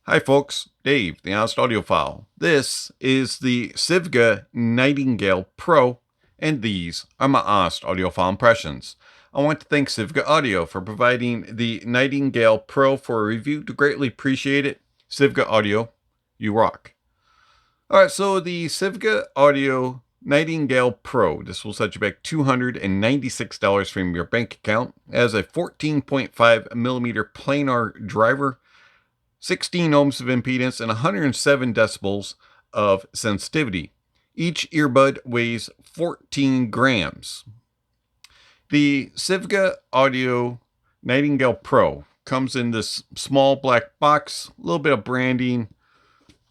Hi folks, Dave, the Honest Audiophile. This is the Sivga Nightingale Pro, and these are my Honest Audiophile impressions. I want to thank Sivga Audio for providing the Nightingale Pro for a review. To greatly appreciate it. Sivga Audio, you rock. Alright, so the Sivga Audio Nightingale Pro, this will set you back $296 from your bank account, as a 14.5 millimeter planar driver, 16 ohms of impedance, and 107 decibels of sensitivity. Each earbud weighs 14 grams. The Sivga Audio Nightingale Pro comes in this small black box, a little bit of branding,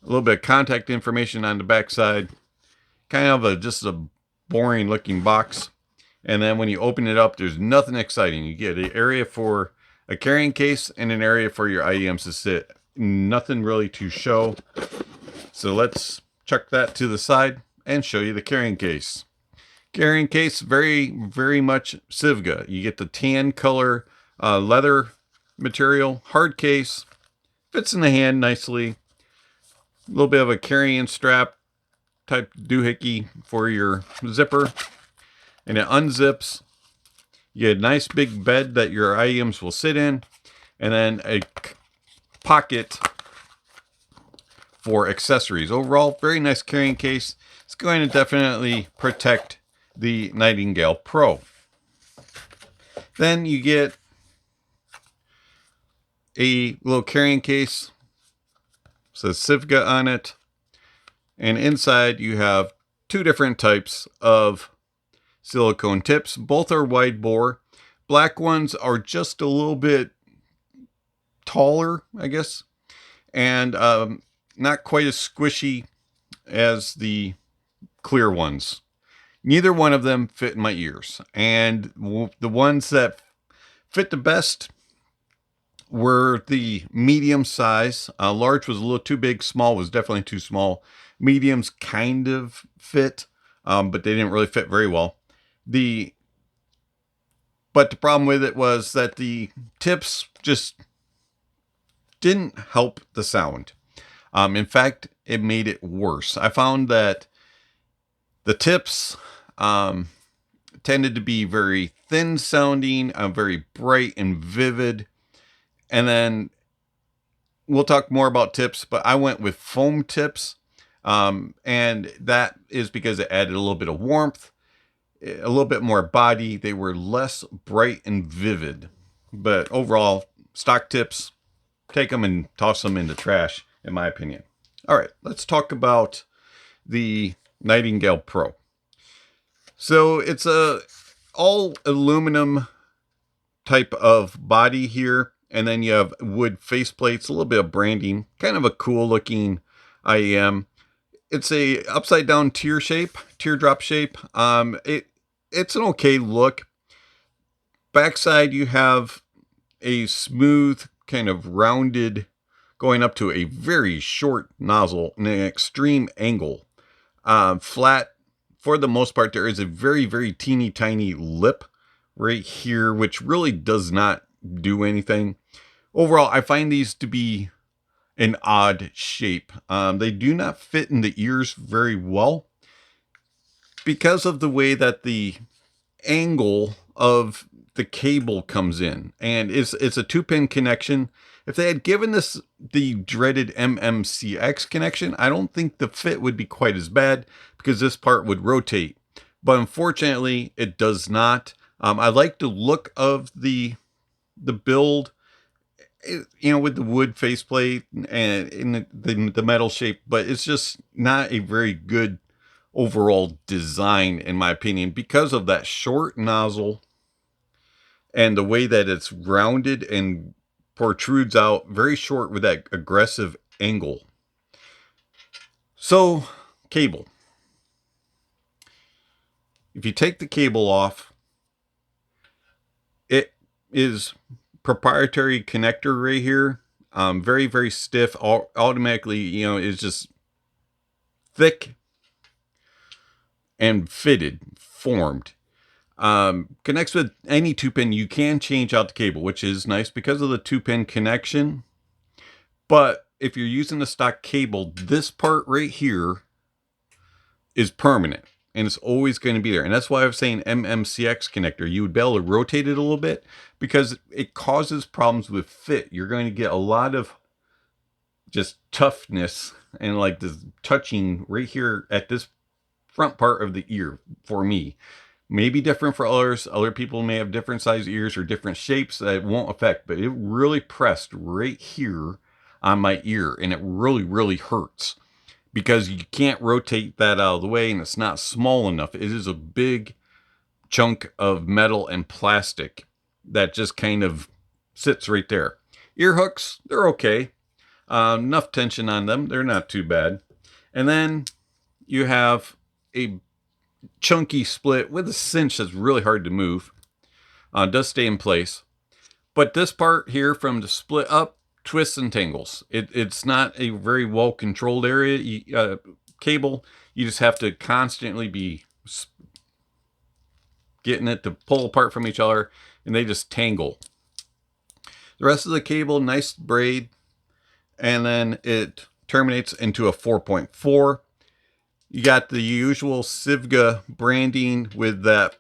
a little bit of contact information on the back side, kind of just a boring looking box. And then when you open it up, there's nothing exciting. You get an area for a carrying case and an area for your IEMs to sit. Nothing really to show. So let's chuck that to the side and show you the carrying case. Carrying case, very much Sivga. You get the tan color leather material, hard case, fits in the hand nicely. A little bit of a carrying strap type doohickey for your zipper, and it unzips. You get a nice big bed that your IEMs will sit in, and then a pocket for accessories. Overall, very nice carrying case. It's going to definitely protect the Nightingale Pro. Then you get a little carrying case. It says Sivga on it. And inside you have two different types of silicone tips. Both are wide bore. Black ones are just a little bit taller, I guess, and not quite as squishy as the clear ones. Neither one of them fit in my ears, and the ones that fit the best were the medium size. Large was a little too big, small was definitely too small. Mediums kind of fit, but they didn't really fit very well. But the problem with it was that the tips just didn't help the sound. In fact, it made it worse. I found that the tips tended to be very thin sounding, very bright and vivid. And then we'll talk more about tips, but I went with foam tips. And that is because it added a little bit of warmth, a little bit more body. They were less bright and vivid. But overall, stock tips, take them and toss them in the trash, in my opinion. All right, let's talk about the Nightingale Pro. So it's a all aluminum type of body here, and then you have wood faceplates, a little bit of branding, kind of a cool looking IEM. It's a upside down teardrop shape. It's an okay look. Backside you have a smooth, kind of rounded, going up to a very short nozzle and an extreme angle. Flat for the most part. There is a very teeny tiny lip right here, which really does not do anything. Overall, I find these to be an odd shape. They do not fit in the ears very well because of the way that the angle of the cable comes in, and it's a 2-pin connection. If they had given this the dreaded MMCX connection, I don't think the fit would be quite as bad because this part would rotate. But unfortunately, it does not. I like the look of the build, you know, with the wood faceplate and in the metal shape, but it's just not a very good overall design, in my opinion, because of that short nozzle and the way that it's rounded and protrudes out very short with that aggressive angle. So, cable. If you take the cable off, it is proprietary connector right here. Very stiff. Automatically, you know, is just thick and formed. Connects with any 2-pin. You can change out the cable, which is nice because of the 2-pin connection. But if you're using the stock cable, this part right here is permanent and it's always going to be there. And that's why I was saying MMCX connector. You would be able to rotate it a little bit because it causes problems with fit. You're going to get a lot of just toughness and like this touching right here at this front part of the ear for me. Maybe different for others. Other people may have different size ears or different shapes that it won't affect, but it really pressed right here on my ear and it really, really hurts because you can't rotate that out of the way and it's not small enough. It is a big chunk of metal and plastic that just kind of sits right there. Ear hooks, they're okay. Enough tension on them. They're not too bad. And then you have a chunky split with a cinch that's really hard to move. Does stay in place. But this part here from the split up twists and tangles. It's not a very well controlled area cable. You just have to constantly be getting it to pull apart from each other and they just tangle. The rest of the cable, nice braid, and then it terminates into a 4.4. You got the usual Sivga branding with that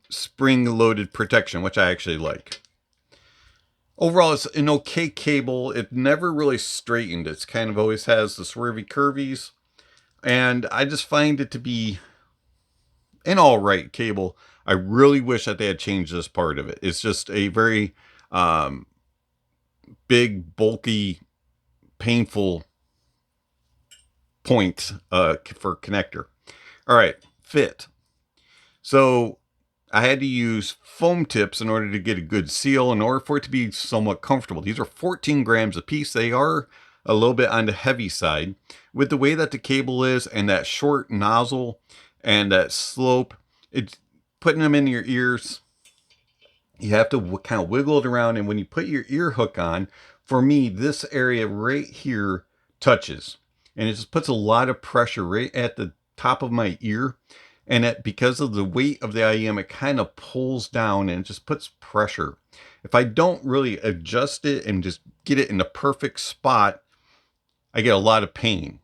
spring-loaded protection, which I actually like. Overall, it's an okay cable. It never really straightened. It's kind of always has the swervy curvies. And I just find it to be an alright cable. I really wish that they had changed this part of it. It's just a very big, bulky, painful point for connector. All right, fit. So I had to use foam tips in order to get a good seal, in order for it to be somewhat comfortable. These are 14 grams a piece. They are a little bit on the heavy side. With the way that the cable is and that short nozzle and that slope, it's putting them in your ears. You have to kind of wiggle it around, and when you put your ear hook on, for me, this area right here touches. And it just puts a lot of pressure right at the top of my ear. And that because of the weight of the IEM, it kind of pulls down and it just puts pressure. If I don't really adjust it and just get it in the perfect spot, I get a lot of pain.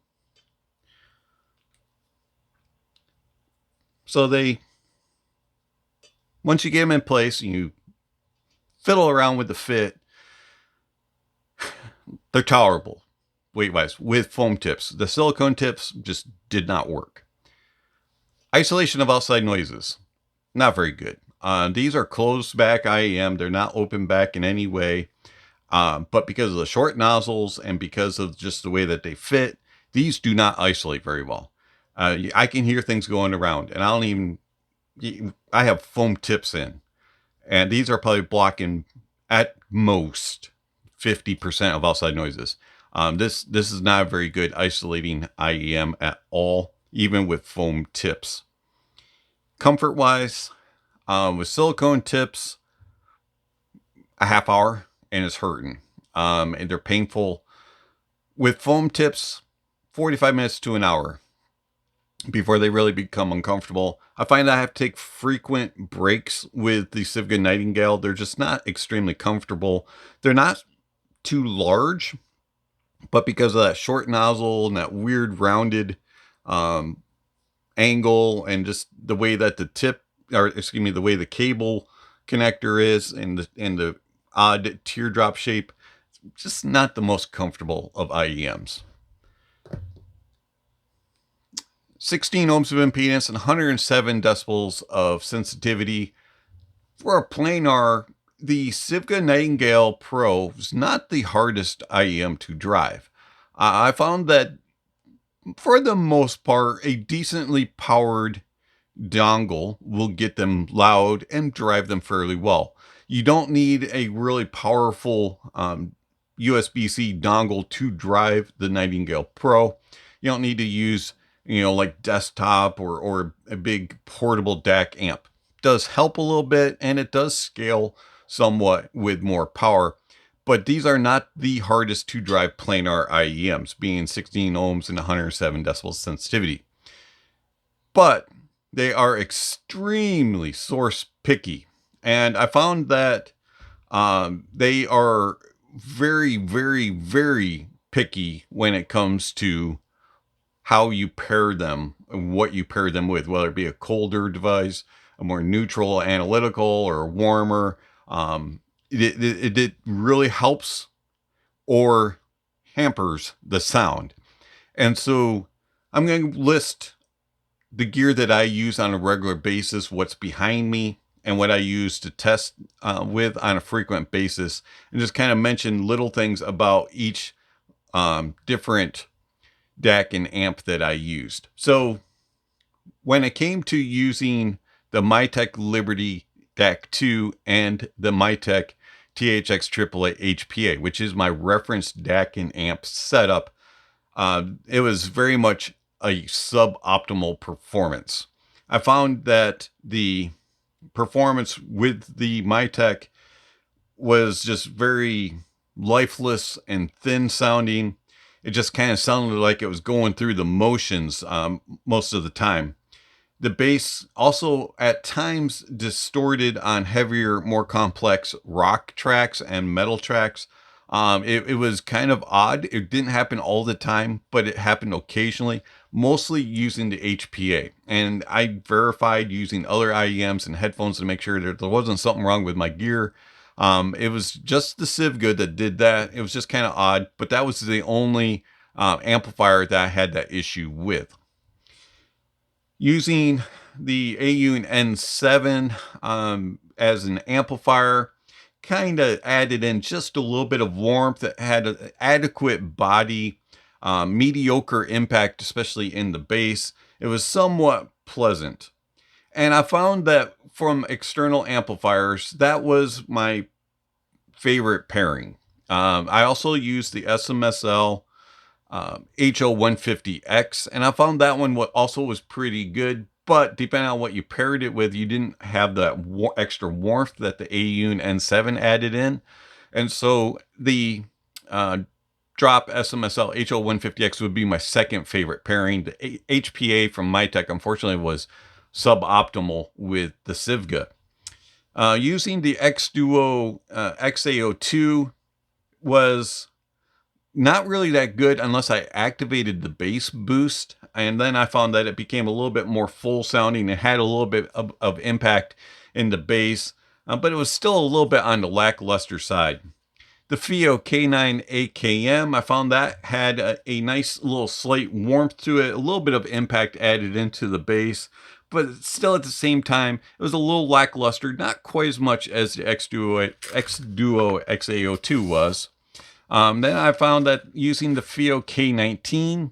So once you get them in place and you fiddle around with the fit, they're tolerable weight-wise with foam tips. The silicone tips just did not work. Isolation of outside noises, not very good. These are closed back IEM. They're not open back in any way. But because of the short nozzles and because of just the way that they fit, these do not isolate very well. I can hear things going around, and I have foam tips in, and these are probably blocking at most 50% of outside noises. This is not a very good isolating IEM at all, even with foam tips. Comfort wise, with silicone tips, a half hour and it's hurting. And they're painful. With foam tips, 45 minutes to an hour before they really become uncomfortable. I find I have to take frequent breaks with the Sivga Nightingale. They're just not extremely comfortable. They're not too large, but because of that short nozzle and that weird rounded angle and just the way that the way the cable connector is and the odd teardrop shape, just not the most comfortable of IEMs. 16 ohms of impedance and 107 decibels of sensitivity. For a planar, the Sivga Nightingale Pro is not the hardest IEM to drive. I found that for the most part, a decently powered dongle will get them loud and drive them fairly well. You don't need a really powerful USB-C dongle to drive the Nightingale Pro. You don't need to use, like desktop or a big portable DAC amp. It does help a little bit, and it does scale somewhat with more power. But these are not the hardest to drive planar IEMs, being 16 ohms and 107 decibels sensitivity. But they are extremely source picky. And I found that they are very, very, very picky when it comes to how you pair them and what you pair them with, whether it be a colder device, a more neutral, analytical, or a warmer. It really helps or hampers the sound. And so I'm going to list the gear that I use on a regular basis, what's behind me, and what I use to test with on a frequent basis, and just kind of mention little things about each different DAC and amp that I used. So when it came to using the Mytek Liberty DAC 2 and the Mytek THX AAA HPA, which is my reference DAC and amp setup, it was very much a suboptimal performance. I found that the performance with the Mytek was just very lifeless and thin sounding. It just kind of sounded like it was going through the motions most of the time. The bass also at times distorted on heavier, more complex rock tracks and metal tracks. It was kind of odd. It didn't happen all the time, but it happened occasionally, mostly using the HPA. And I verified using other IEMs and headphones to make sure that there wasn't something wrong with my gear. It was just the Sivga that did that. It was just kind of odd, but that was the only amplifier that I had that issue with. Using the AU N7 as an amplifier, kind of added in just a little bit of warmth. It had an adequate body, mediocre impact, especially in the bass. It was somewhat pleasant. And I found that from external amplifiers, that was my favorite pairing. I also used the SMSL HO150X, and I found that one also was pretty good, but depending on what you paired it with, you didn't have that extra warmth that the AU N7 added in. And so the drop SMSL HO150X would be my second favorite pairing. The HPA from Mytek, unfortunately, was suboptimal with the Sivga. Using the X-Duo XAO2 was not really that good unless I activated the bass boost, and then I found that it became a little bit more full sounding. It had a little bit of impact in the bass, but it was still a little bit on the lackluster side. The FIO K9 AKM, I found that had a nice little slight warmth to it, a little bit of impact added into the bass, but still at the same time, it was a little lackluster, not quite as much as the X-Duo XAO2 was. Then I found that using the FIO K19,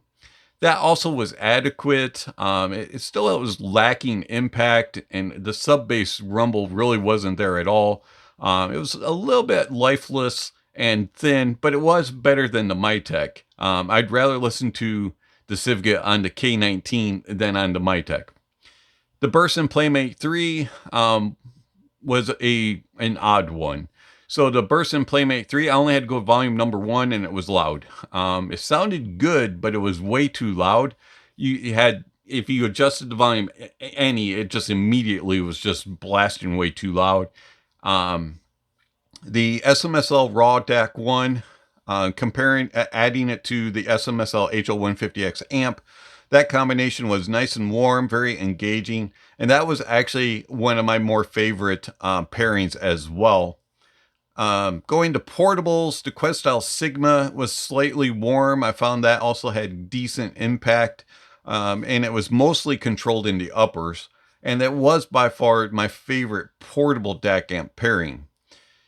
that also was adequate. It was lacking impact, and the sub bass rumble really wasn't there at all. It was a little bit lifeless and thin, but it was better than the Mytek. I'd rather listen to the Sivga on the K19 than on the Mytek. The Burson Playmate 3 was an odd one. So the Burson Playmate 3, I only had to go volume number 1, and it was loud. It sounded good, but it was way too loud. You had, if you adjusted the volume any, it just immediately was just blasting way too loud. The SMSL Raw DAC 1, adding it to the SMSL HO150X amp, that combination was nice and warm, very engaging, and that was actually one of my more favorite pairings as well. Going to portables, the Questyle Sigma was slightly warm. I found that also had decent impact, and it was mostly controlled in the uppers, and that was by far my favorite portable DAC amp pairing.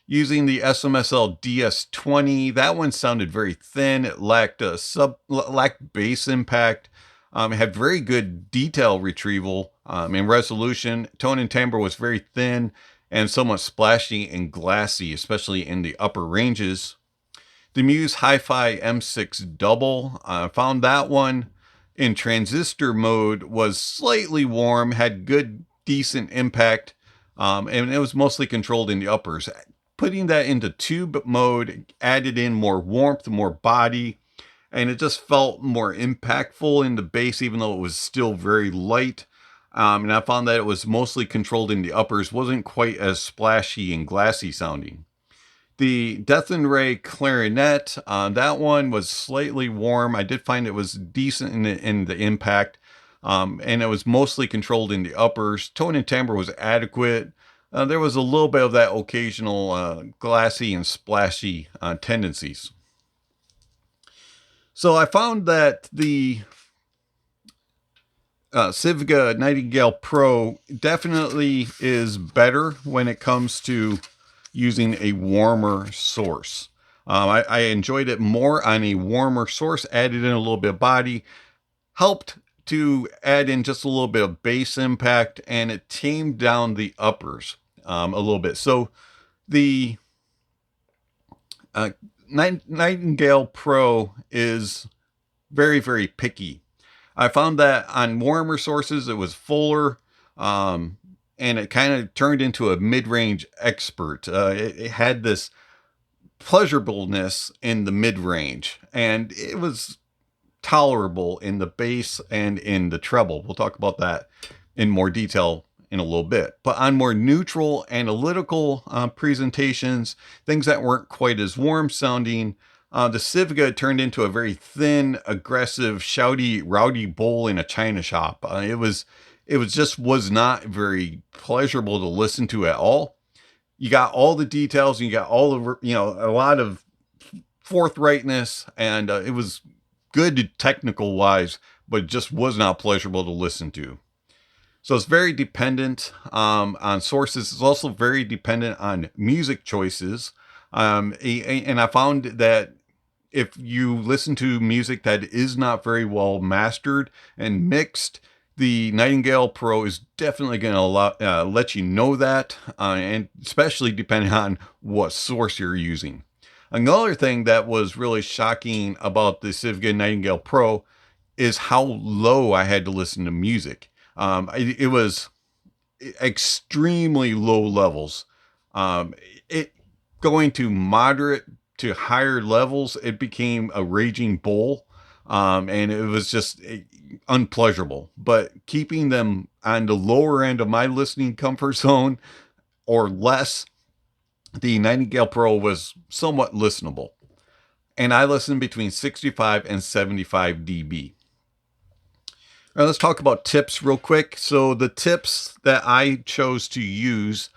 Using the SMSL DS20, that one sounded very thin. It lacked bass impact. It had very good detail retrieval and resolution. Tone and timbre was very thin and somewhat splashy and glassy, especially in the upper ranges. The Muse Hi-Fi M6 Double, I found that one in transistor mode was slightly warm, had good, decent impact, and it was mostly controlled in the uppers. Putting that into tube mode added in more warmth, more body, and it just felt more impactful in the bass, even though it was still very light. And I found that it was mostly controlled in the uppers, wasn't quite as splashy and glassy sounding. The Death and Ray clarinet, that one was slightly warm. I did find it was decent in the impact, and it was mostly controlled in the uppers. Tone and timbre was adequate. There was a little bit of that occasional glassy and splashy tendencies. So I found that the Sivga Nightingale Pro definitely is better when it comes to using a warmer source. I enjoyed it more on a warmer source, added in a little bit of body, helped to add in just a little bit of bass impact, and it tamed down the uppers a little bit. So the Nightingale Pro is very, very picky. I found that on warmer sources, it was fuller, and it kind of turned into a mid-range expert. It had this pleasurableness in the mid-range, and it was tolerable in the bass and in the treble. We'll talk about that in more detail in a little bit. But on more neutral analytical presentations, things that weren't quite as warm sounding, the Sivga turned into a very thin, aggressive, shouty, rowdy bull in a china shop. It was not very pleasurable to listen to at all. You got all the details, and you got all the, a lot of forthrightness, and it was good technical wise, but it just was not pleasurable to listen to. So it's very dependent on sources. It's also very dependent on music choices. And I found that if you listen to music that is not very well mastered and mixed, the Nightingale Pro is definitely going to let you know that, and especially depending on what source you're using. Another thing that was really shocking about the Sivga Nightingale Pro is how low I had to listen to music. It was extremely low levels. It going to moderate to higher levels, it became a raging bull, and it was just unpleasurable. But keeping them on the lower end of my listening comfort zone or less, the Nightingale Pro was somewhat listenable. And I listened between 65 and 75 dB. Now let's talk about tips real quick. So the tips that I chose to use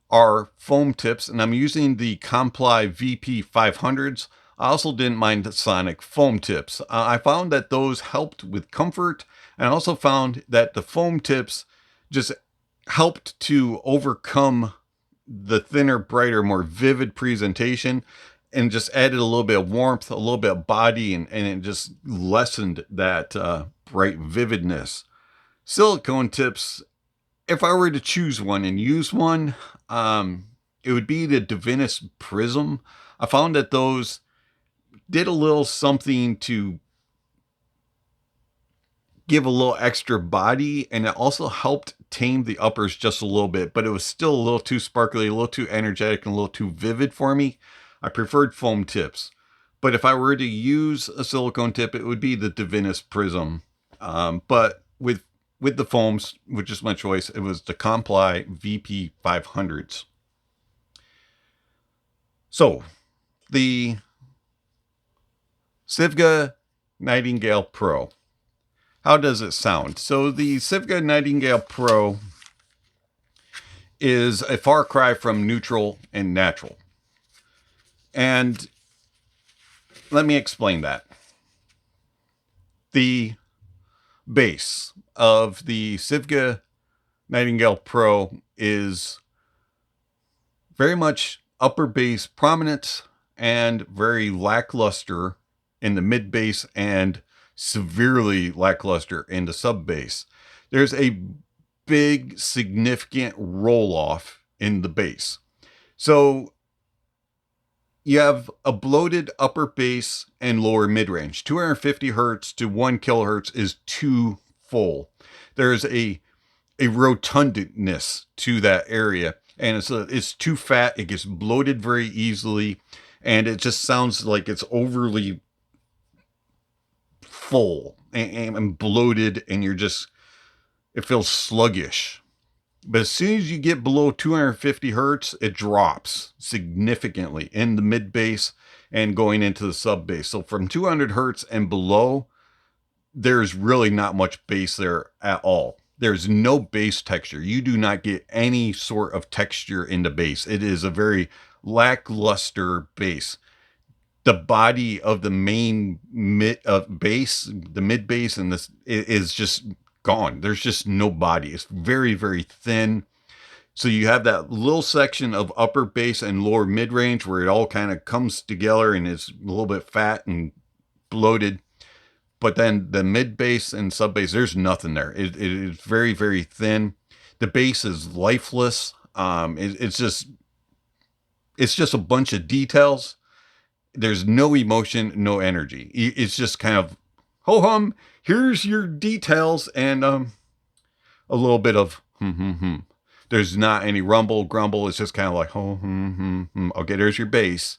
are foam tips, and I'm using the Comply VP 500s. I also didn't mind the Sonic foam tips. I found that those helped with comfort, and I also found that the foam tips just helped to overcome the thinner, brighter, more vivid presentation, and just added a little bit of warmth, a little bit of body, and it just lessened that bright vividness. Silicone tips, if I were to choose one and use one, it would be the Divinus Prism. I found that those did a little something to give a little extra body, and it also helped tame the uppers just a little bit, but it was still a little too sparkly, a little too energetic, and a little too vivid for me. I preferred foam tips. But if I were to use a silicone tip, it would be the Divinus Prism. But with the foams, which is my choice, it was the Comply VP 500s. So, the Sivga Nightingale Pro. How does it sound? So the Sivga Nightingale Pro is a far cry from neutral and natural. And let me explain that. The bass of the Sivga Nightingale Pro is very much upper bass prominent and very lackluster in the mid bass and severely lackluster in the sub bass. There's a big significant roll off in the bass. So you have a bloated upper bass and lower mid range. 250 hertz to 1 kilohertz is too full. There's a rotundness to that area, and it's too fat. It gets bloated very easily, and it just sounds like it's overly full and bloated, and it feels sluggish. But as soon as you get below 250 hertz, it drops significantly in the mid bass and going into the sub bass. So from 200 hertz and below, there's really not much bass there at all. There's no bass texture. You do not get any sort of texture in the bass. It is a very lackluster bass. The body of the main bass, the mid bass, and this is just gone. There's just no body. It's very, very thin. So you have that little section of upper bass and lower mid range where it all kind of comes together and it's a little bit fat and bloated. But then the mid bass and sub bass, there's nothing there. It is very, very thin. The bass is lifeless. It's just a bunch of details. There's no emotion, no energy. It's just kind of ho hum. Here's your details and a little bit of There's not any rumble, grumble. It's just kind of like ho Okay, there's your bass.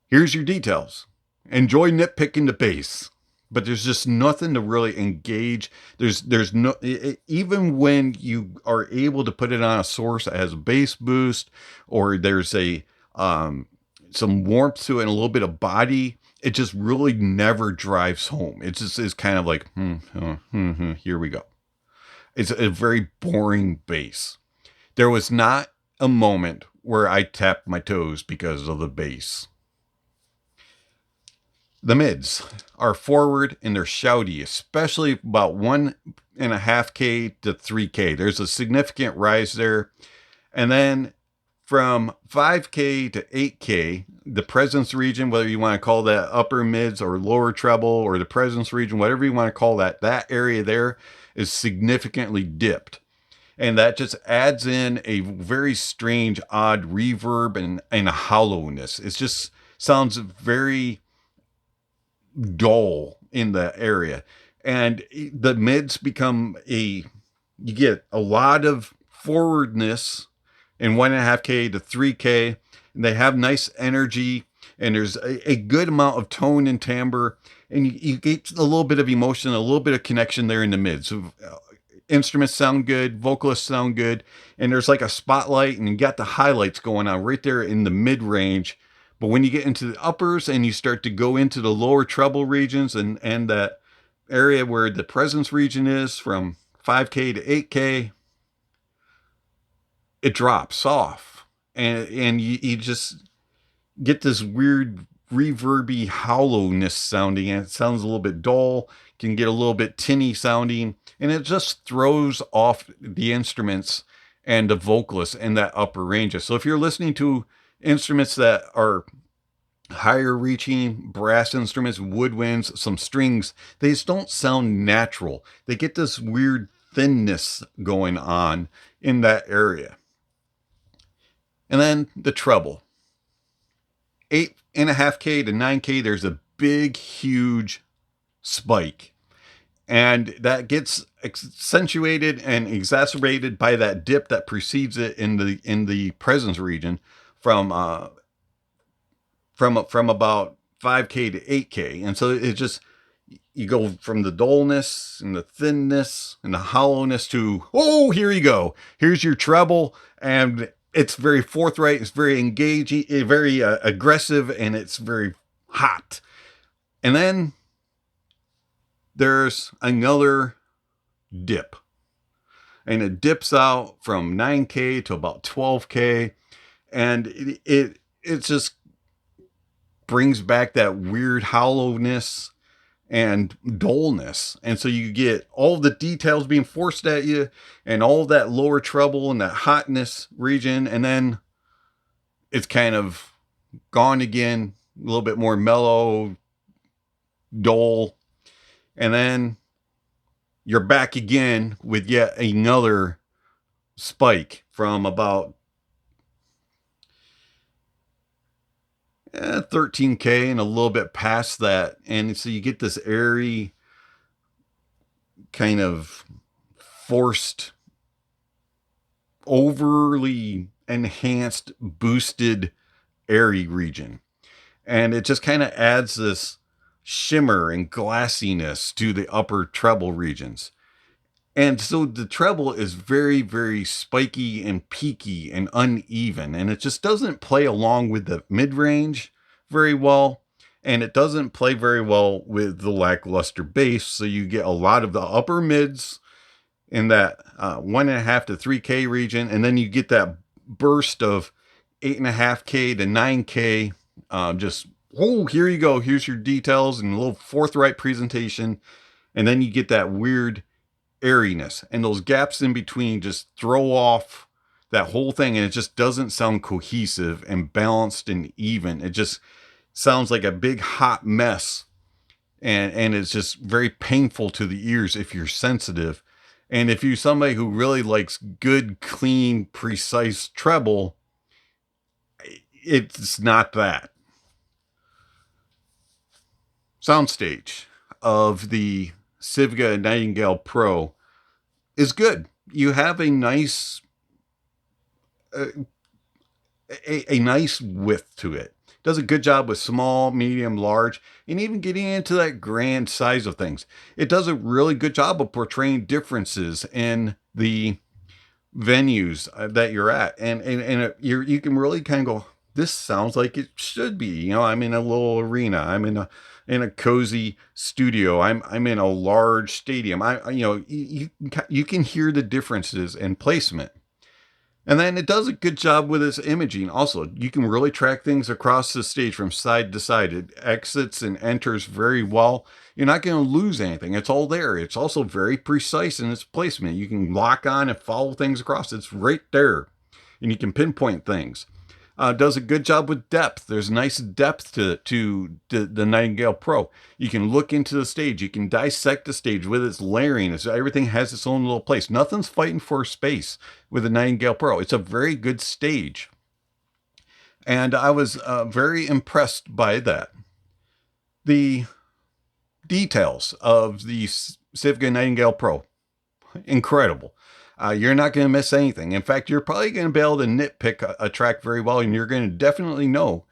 Here's your details. Enjoy nitpicking the bass. But there's just nothing to really engage. There's no, even when you are able to put it on a source that has a bass boost, or there's a some warmth to it and a little bit of body, it just really never drives home. It just is kind of like here we go. It's a very boring bass. There was not a moment where I tapped my toes because of the bass. The mids are forward and they're shouty, especially about 1.5K to 3K. There's a significant rise there. And then from 5K to 8K, the presence region, whether you want to call that upper mids or lower treble or the presence region, whatever you want to call that, that area there is significantly dipped. And that just adds in a very strange, odd reverb and a hollowness. It just sounds very dull in the area. And the mids become you get a lot of forwardness in 1.5K to 3K. And they have nice energy and there's a good amount of tone and timbre. And you get a little bit of emotion, a little bit of connection there in the mids. So, instruments sound good, vocalists sound good, and there's like a spotlight and you got the highlights going on right there in the mid range. But when you get into the uppers and you start to go into the lower treble regions and that area where the presence region is from 5K to 8K, it drops off. And you just get this weird reverby hollowness sounding, and it sounds a little bit dull, can get a little bit tinny sounding, and it just throws off the instruments and the vocalists in that upper ranges. So if you're listening to instruments that are higher reaching, brass instruments, woodwinds, some strings, they just don't sound natural. They get this weird thinness going on in that area. And then the treble. 8.5K to 9K, there's a big, huge spike. And that gets accentuated and exacerbated by that dip that precedes it in the presence region from about 5K to 8K. And so it just, you go from the dullness and the thinness and the hollowness to, oh, here you go. Here's your treble. And it's very forthright. It's very engaging, very aggressive, and it's very hot. And then there's another dip. And it dips out from 9K to about 12K. And it just brings back that weird hollowness and dullness. And so you get all the details being forced at you and all that lower treble and that hotness region. And then it's kind of gone again, a little bit more mellow, dull. And then you're back again with yet another spike from about 13K and a little bit past that. And so you get this airy, kind of forced, overly enhanced, boosted, airy region. And it just kind of adds this shimmer and glassiness to the upper treble regions. And so the treble is very, very spiky and peaky and uneven, and it just doesn't play along with the mid range very well. And it doesn't play very well with the lackluster bass. So you get a lot of the upper mids in that 1.5 to 3K region, and then you get that burst of 8.5K to 9K. Just, oh, here you go. Here's your details and a little forthright presentation. And then you get that weird airiness, and those gaps in between just throw off that whole thing, and it just doesn't sound cohesive and balanced and even. It just sounds like a big hot mess, and it's just very painful to the ears if you're sensitive. And if you're somebody who really likes good, clean, precise treble, it's not that. Soundstage of the Sivga Nightingale Pro is good. You have a nice a nice width to it. Does a good job with small, medium, large, and even getting into that grand size of things. It does a really good job of portraying differences in the venues that you're at, and you can really kind of go, this sounds like it should be. You know, I'm in a little arena. I'm in a cozy studio. I'm in a large stadium. You can hear the differences in placement. And then it does a good job with its imaging. Also, you can really track things across the stage from side to side. It exits and enters very well. You're not going to lose anything. It's all there. It's also very precise in its placement. You can lock on and follow things across. It's right there. And you can pinpoint things. Does a good job with depth. There's nice depth to the Nightingale Pro. You can look into the stage. You can dissect the stage with its layering. Everything has its own little place. Nothing's fighting for space with the Nightingale Pro. It's a very good stage. And I was very impressed by that. The details of the Sivga Nightingale Pro, incredible. You're not going to miss anything. In fact, you're probably going to be able to nitpick a track very well, and you're going to definitely know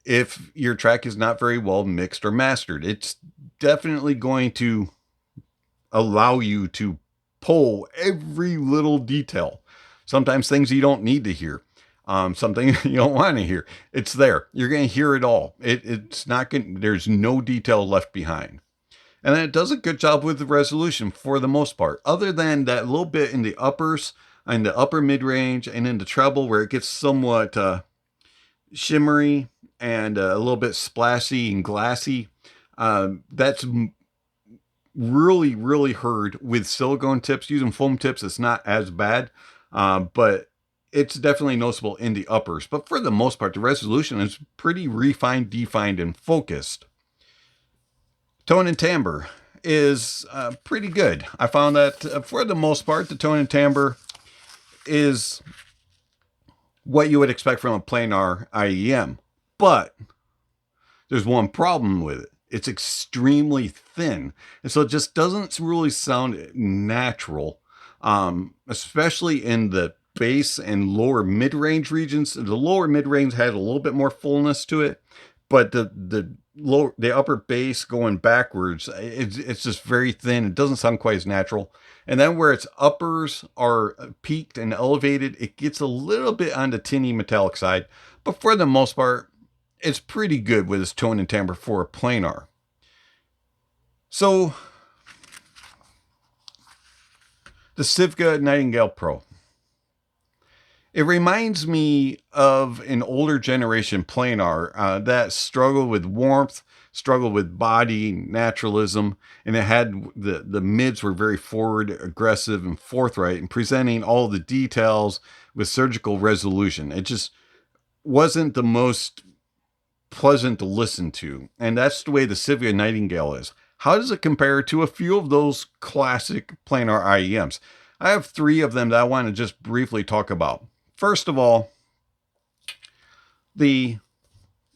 if your track is not very well mixed or mastered. It's definitely going to allow you to pull every little detail. Sometimes things you don't need to hear. Something you don't want to hear. It's there. You're going to hear it all. It's not going. There's no detail left behind. And then it does a good job with the resolution for the most part, other than that little bit in the uppers and the upper mid range and in the treble where it gets somewhat shimmery and a little bit splashy and glassy. That's really, really heard with silicone tips. Using foam tips, it's not as bad, but it's definitely noticeable in the uppers. But for the most part, the resolution is pretty refined, defined, and focused. Tone and timbre is pretty good. I found that for the most part, the tone and timbre is what you would expect from a planar IEM. But there's one problem with it. It's extremely thin. And so it just doesn't really sound natural, especially in the bass and lower mid-range regions. The lower mid-range had a little bit more fullness to it, but the upper bass going backwards, it's just very thin. It doesn't sound quite as natural. And then where its uppers are peaked and elevated, it gets a little bit on the tinny metallic side. But for the most part, it's pretty good with its tone and timbre for a planar. So the Sivga Nightingale Pro. It reminds me of an older generation planar that struggled with warmth, struggled with body, naturalism, and it had the mids were very forward, aggressive, and forthright, and presenting all the details with surgical resolution. It just wasn't the most pleasant to listen to, and that's the way the Sivga Nightingale is. How does it compare to a few of those classic planar IEMs? I have 3 of them that I want to just briefly talk about. First of all, the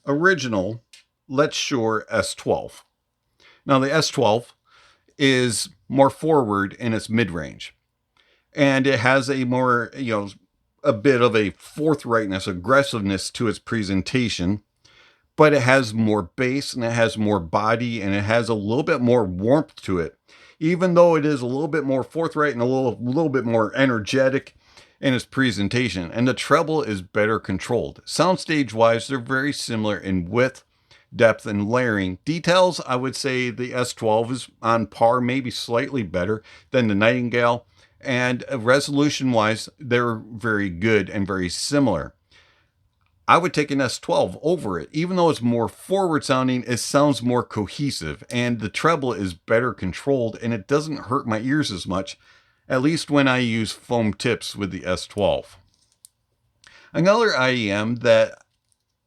original LetShuoer S12. Now the S12 is more forward in its mid-range, and it has a more, a bit of a forthrightness, aggressiveness to its presentation, but it has more bass and it has more body and it has a little bit more warmth to it. Even though it is a little bit more forthright and a little bit more energetic in its presentation, and the treble is better controlled. Soundstage wise, they're very similar in width, depth, and layering. Details, I would say the S12 is on par, maybe slightly better than the Nightingale. And resolution wise, they're very good and very similar. I would take an S12 over it. Even though it's more forward sounding, it sounds more cohesive, and the treble is better controlled and it doesn't hurt my ears as much, at least when I use foam tips with the S12. Another IEM that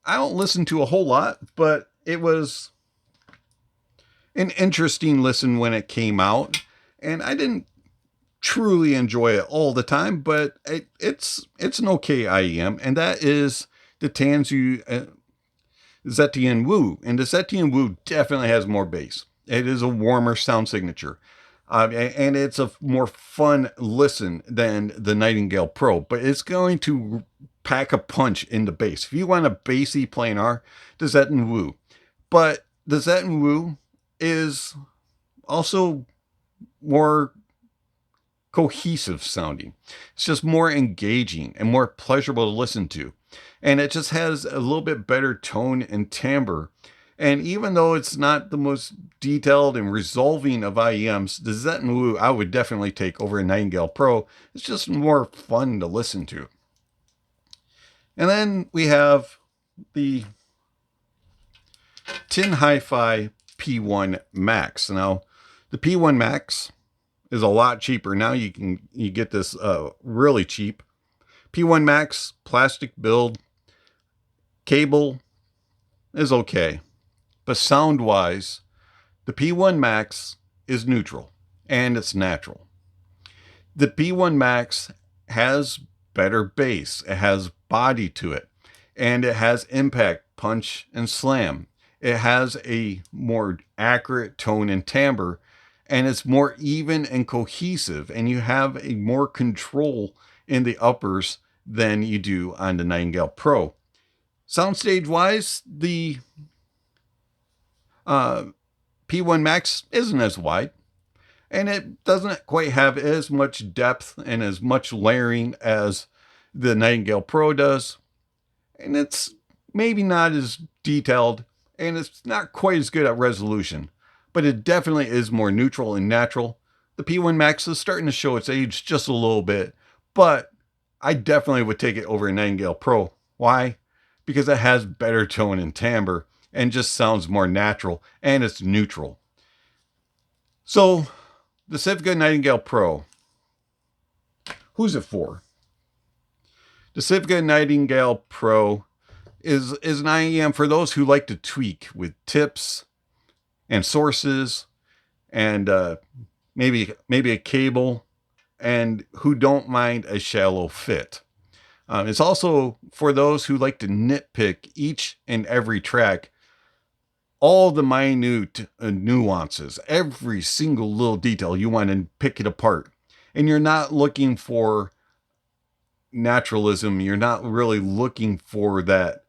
I don't listen to a whole lot, but it was an interesting listen when it came out, and I didn't truly enjoy it all the time, but it's an okay IEM, and that is the Tangzu Zetian Wu. And the Zetian Wu definitely has more bass. It is a warmer sound signature. And it's a more fun listen than the Nightingale Pro, but it's going to pack a punch in the bass. If you want a bassy planar, the Zetian Wu. But the Zetian Wu is also more cohesive sounding. It's just more engaging and more pleasurable to listen to. And it just has a little bit better tone and timbre. And even though it's not the most detailed and resolving of IEMs, the Zetian Wu I would definitely take over a Nightingale Pro. It's just more fun to listen to. And then we have the Tin Hifi P1 Max. Now, the P1 Max is a lot cheaper. Now you get this really cheap. P1 Max, plastic build, cable is okay. But sound-wise, the P1 Max is neutral and it's natural. The P1 Max has better bass. It has body to it. And it has impact, punch, and slam. It has a more accurate tone and timbre, and it's more even and cohesive, and you have a more control in the uppers than you do on the Nightingale Pro. Soundstage wise, the P1 Max isn't as wide, and it doesn't quite have as much depth and as much layering as the Nightingale Pro does, and it's maybe not as detailed, and it's not quite as good at resolution, but it definitely is more neutral and natural. The P1 Max is starting to show its age just a little bit, but I definitely would take it over a Nightingale Pro. Why? Because it has better tone and timbre and just sounds more natural, and it's neutral. So, the Sivga Nightingale Pro, who's it for? The Sivga Nightingale Pro is an IEM for those who like to tweak with tips and sources and maybe a cable, and who don't mind a shallow fit. It's also for those who like to nitpick each and every track, all the minute nuances, every single little detail. You want to pick it apart, and you're not looking for naturalism. You're not really looking for that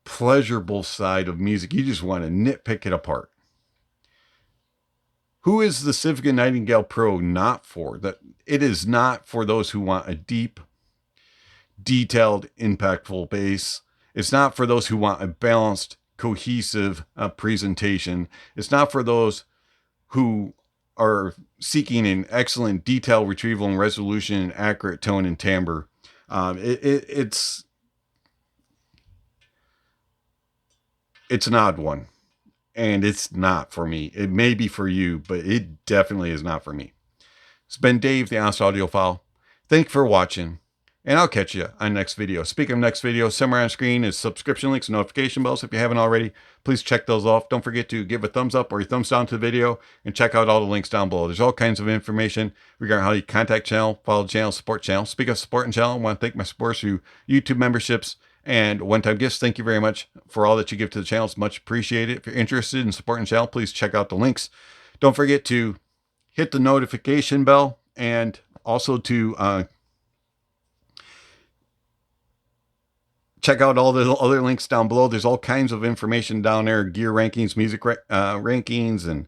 pleasurable side of music. You just want to nitpick it apart. Who is the Sivga Nightingale Pro not for? That it is not for those who want a deep, detailed, impactful bass. It's not for those who want a balanced, cohesive presentation. It's not for those who are seeking an excellent detail retrieval and resolution and accurate tone and timbre. It's an odd one, and it's not for me. It may be for you, but it definitely is not for me. It's been Dave, the Honest Audiophile. Thank you for watching, and I'll catch you on next video. Speaking of next video, somewhere on screen is subscription links and notification bells. If you haven't already, please check those off. Don't forget to give a thumbs up or a thumbs down to the video, and check out all the links down below. There's all kinds of information regarding how you contact channel, follow the channel, support channel. Speaking of supporting channel, I want to thank my supporters through YouTube memberships and one-time gifts. Thank you very much for all that you give to the channel. It's much appreciated. If you're interested in supporting the channel, please check out the links. Don't forget to hit the notification bell, and also to Check out all the other links down below. There's all kinds of information down there. Gear rankings, music rankings, and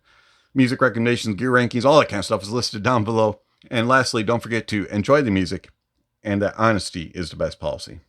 music recommendations, gear rankings, all that kind of stuff is listed down below. And lastly, don't forget to enjoy the music and that honesty is the best policy.